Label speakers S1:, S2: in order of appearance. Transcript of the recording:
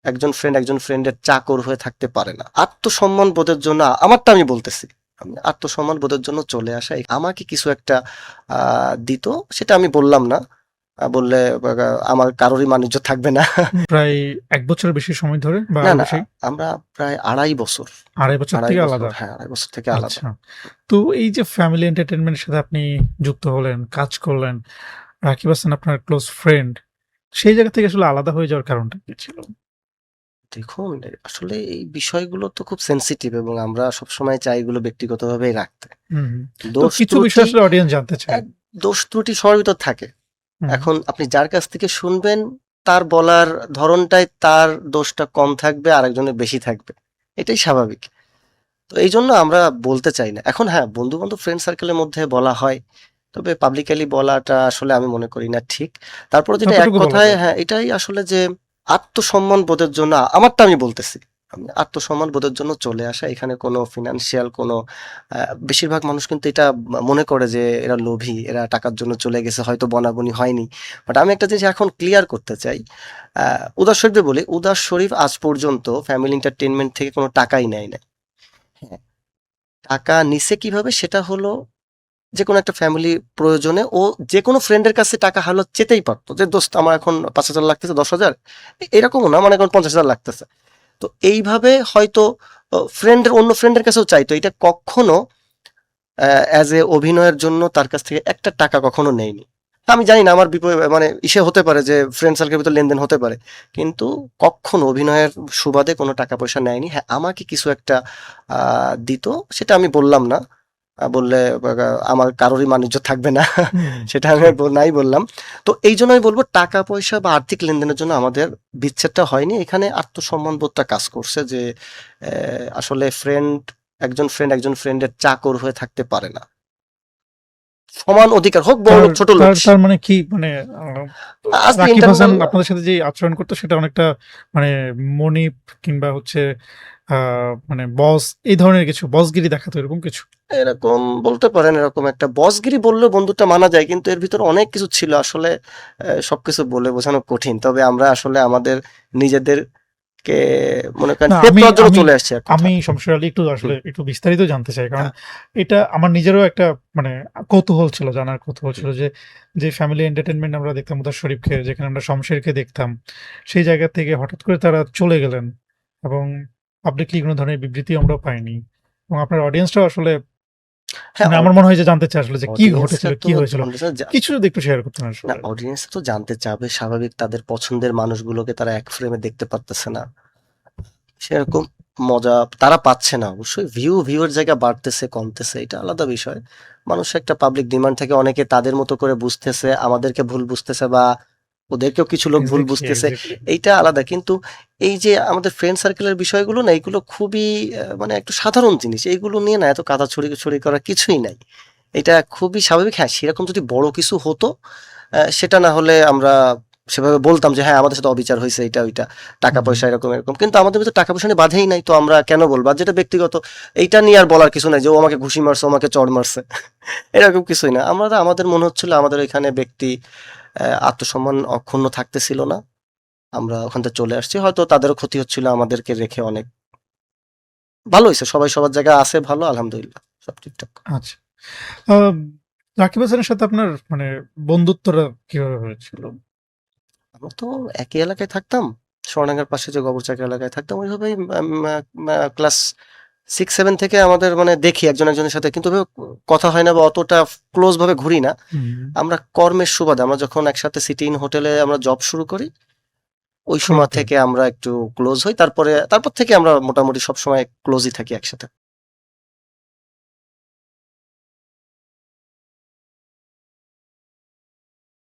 S1: একজন ফ্রেন্ডের চাকর হয়ে থাকতে পারে না। আত্মসম্মান বোধের জন্য আমারটা আমি বলতেছি। আমি আত্মসম্মান বোধের জন্য চলে আসা, আমাকে কিছু একটা দিত, সেটা আমি বললাম না। বললে আমার কারোরই বাণিজ্য থাকবে না।
S2: প্রায় ১ বছরের বেশি সময় ধরে বা
S1: না,
S2: আরো
S1: না,
S2: বেশি?
S1: আমরা প্রায় ২.৫ বছর।
S2: ২.৫ বছর
S1: ২.৫
S2: থেকে
S1: বছর,
S2: আলাদা?
S1: হ্যাঁ, ২.৫ বছর থেকে আলাদা।
S2: আচ্ছা। তো এই যে ফ্যামিলি এন্টারটেইনমেন্ট এর সাথে আপনি যুক্ত হলেন, কাজ করলেন, রাকিব হাসান আপনার ক্লোজ ফ্রেন্ড। সেই জায়গা থেকে আসলে আলাদা হয়ে যাওয়ার কারণটা কি ছিল?
S1: দেখুন, আসলে এই বিষয়গুলো তো খুব সেনসিটিভ এবং আমরা সবসময় চাই এগুলো ব্যক্তিগতভাবেই রাখতে।
S2: হুম, হুম। তো
S1: দোষ
S2: কিছু বিষয়
S1: ত্রুটি
S2: আসলে অডিয়েন্স জানতে চায়।
S1: এক দোষ ত্রুটি সবার ভিতর থাকে।
S2: হুম,
S1: এখন আপনি যার কাছ থেকে শুনবেন, তার বলার ধরনটাই তার দোষটা কম থাকবে, আরেকজনের বেশি থাকবে। এটাই স্বাভাবিক। তো এইজন্য আমরা বলতে চাই না। এখন হ্যাঁ, বন্ধু-বান্ধব ফ্রেন্ড সার্কেলের মধ্যে বলা হয়। তবে পাবলিকালি বলাটা আসলে আমি মনে করি না ঠিক। তারপরে যেটা এক
S2: কতটুকু বলা
S1: কথায়
S2: যায়?
S1: হ্যাঁ, এটাই আসলে যে আত্মসম্মান বোধের জন্য আমারটা আমি বলতেছি। আমি আত্মসম্মান বোধের জন্য চলে আসা। এখানে কোনো ফিন্যান্সিয়াল কোনো আ বেশিরভাগ মানুষ কিন্তু এটা মনে করে যে এরা লোভী, এরা টাকার জন্য চলে গেছে, হয়তো বনাবনি হয়নি। বাট আমি একটা জিনিস এখন ক্লিয়ার করতে চাই। আ উদাস শরীফে বলি, উদাস শরীফ আজ পর্যন্ত ফ্যামিলি এন্টারটেইনমেন্ট থেকে কোনো টাকাই নেয় নাই। হ্যাঁ, টাকা নিছে কিভাবে সেটা হলো যেকোনো একটা ফ্যামিলি প্রয়োজনে ও যেকোনো ফ্রেন্ডের কাছে টাকা হলো চেতেই পারতো যে, "দোস্ত আমার এখন ৫,০০০ লাগতেছে, ১০,০০০।" এরকমও না, মানে এখন ৫০,০০০ লাগতেছে। তো এইভাবে হয়তো অন্য ফ্রেন্ডের কাছেও চাইতো। এটা কক্ষনো অ্যাজ এ অভিনয়ের জন্য তার কাছ থেকে একটা টাকা কখনো নেয়নি। আমি জানি না, আমার মানে হতে পারে যে ফ্রেন্ড সার্কেলের ভিতর লেনদেন হতে পারে। কিন্তু কক্ষনো অভিনয়ের সুবাদে কোনো টাকা পয়সা নেয়নি। হ্যাঁ, আমাকে কিছু একটা দিত, সেটা আমি বললাম না। বললে আমার কারোরই বাণিজ্য থাকবে না।
S2: হুম,
S1: সেটা আমি
S2: ঠিক।
S1: নাই বললাম। তো এইজন্য আমি বলব, টাকা পয়সা বা আর্থিক লেনদেনের জন্য আমাদের বিচ্ছেদটা হয়নি। এখানে আত্মসম্মান বোধটা কাজ করছে যে আসলে একজন ফ্রেন্ডের চাকর হয়ে থাকতে পারে না। সমান অধিকার হোক
S2: তার
S1: বড়লোক ছোটলোক।
S2: তার তার মানে কি মানে আ
S1: আজ দি
S2: রাকিব হাসান
S1: ইন্টারন্যাশনাল
S2: আপনাদের সাথে যে আচরণ করতো সেটা অনেকটা মানে মনিব কিংবা হচ্ছে আ মানে বস এই ধরনের কিছু বসগিরি দেখাতো এরকম কিছু?
S1: এরকম বলতে পারেন, এরকম একটা বসগিরি বললেও বন্ধুত্বটা মানা যায়, কিন্তু এর ভিতরে অনেক কিছু ছিল আসলে। সবকিছু বলে বোঝানো কঠিন। তবে আমরা আসলে আমাদের নিজেদেরকে মনে করেন
S2: না
S1: সেভ
S2: আমি
S1: করার জন্য
S2: আমি
S1: চলে আসছি এক
S2: আমি
S1: কথায়।
S2: সমস্যাটা একটু
S1: হুম,
S2: আসলে একটু বিস্তারিত জানতে চাই। কারণ
S1: হ্যাঁ,
S2: এটা আমার নিজেরও একটা মানে কৌতূহল ছিল, জানার কৌতূহল
S1: হুম।
S2: ছিল যে, যে ফ্যামিলি এন্টারটেইনমেন্ট আমরা দেখতাম উদয় শরীফকে, যেখানে আমরা শমশেরকে দেখতাম। সেই জায়গা থেকে হঠাৎ করে তারা চলে গেলেন এবং পাবলিকলি কোন ধরনের বিবৃতি আমরাও পাইনি। এবং আপনার অডিয়েন্সটাও আসলে
S1: হ্যাঁ,
S2: মানে আমার মনে হয় যে জানতে চায় আসলে যে কি ঘটেছিল,
S1: অডিয়েন্সরা তো
S2: কি হয়েছিল?
S1: অডিয়েন্সরা
S2: কিছু যদি একটু শেয়ার করতেন
S1: না,
S2: আসলে।
S1: অডিয়েন্স তো জানতে চাবে, স্বাভাবিক। তাদের পছন্দের মানুষগুলোকে তারা এক ফ্রেমে দেখতে পারতেছে না। সেরকম মজা তারা পাচ্ছে না। অবশ্যই ভিউয়ের জায়গা বাড়তেছে, কমতেছে, এটা আলাদা বিষয়। মানুষের একটা পাবলিক ডিমান্ড থাকে। অনেকে তাদের মতো করে বুঝতেছে, আমাদেরকে ভুল বুঝতেছে বা ওদেরকেও কিছু লোক ভুল
S2: এক্সাক্টলি,
S1: বুঝতেছে।
S2: এক্সাক্টলি।
S1: এইটা আলাদা। কিন্তু এই যে আমাদের ফ্রেন্ড সার্কেলের বিষয়গুলো না, এগুলো খুবই মানে একটু সাধারণ জিনিস। এইগুলো নিয়ে না এত কাদা ছড়িয়ে করার কিছুই নাই। এটা খুবই স্বাভাবিক। হ্যাঁ, সেরকম যদি বড় কিছু হতো, সেটা না হলে আমরা সেভাবে বলতাম যে হ্যাঁ, আমাদের সাথে অবিচার হইছে, এটা ওইটা। টাকা
S2: হুম,
S1: পয়সা এরকম, এরকম। কিন্তু আমাদের ভিতরে টাকা পয়সা নিয়ে বাধেই নাই। তো আমরা কেন বলবো? আর যেটা ব্যক্তিগত, এইটা নিয়ে আর বলার কিছু নাই যে ও আমাকে ঘুষি মারছে, ও আমাকে চড় মারছে। এরকম কিছুই না। আমাদের মনে হচ্ছিল আমাদের এখানে আত্মসম্মান অক্ষুণ্ণ থাকতেছিল না। আমরা ওখান থেকে চলে আসছি। হয়তো তাদেরও ক্ষতি হচ্ছিল আমাদেরকে রেখে অনেক। ভালো হইছে। সবাই সবার জায়গায় আছে ভালো, আলহামদুলিল্লাহ। সব ঠিকঠাক।
S2: আচ্ছা। আম রাকিব হাসানের সাথে আপনার মানে বন্ধুত্বটা কিভাবে হয়েছিল?
S1: আমরা তো একই এলাকায় থাকতাম। সোনাডাঙ্গার পাশে যে গোবরচাকি এলাকায় থাকতাম, ওইভাবেই ক্লাস 6-7 থেকে আমাদের মানে দেখি একজন একজনের সাথে, কিন্তু ওইভাবে কথা হয় না বা অতটা ক্লোজ ভাবে ঘুরি না।
S2: হুম,
S1: আমরা কর্মের সুবাদে আমরা যখন একসাথে সিটি ইন হোটেলে আমরা জব শুরু করি, ওই সময়
S2: শুরুতে।
S1: থেকে আমরা একটু ক্লোজ হই। তারপর থেকে আমরা মোটামুটি সবসময় ক্লোজই থাকি একসাথে।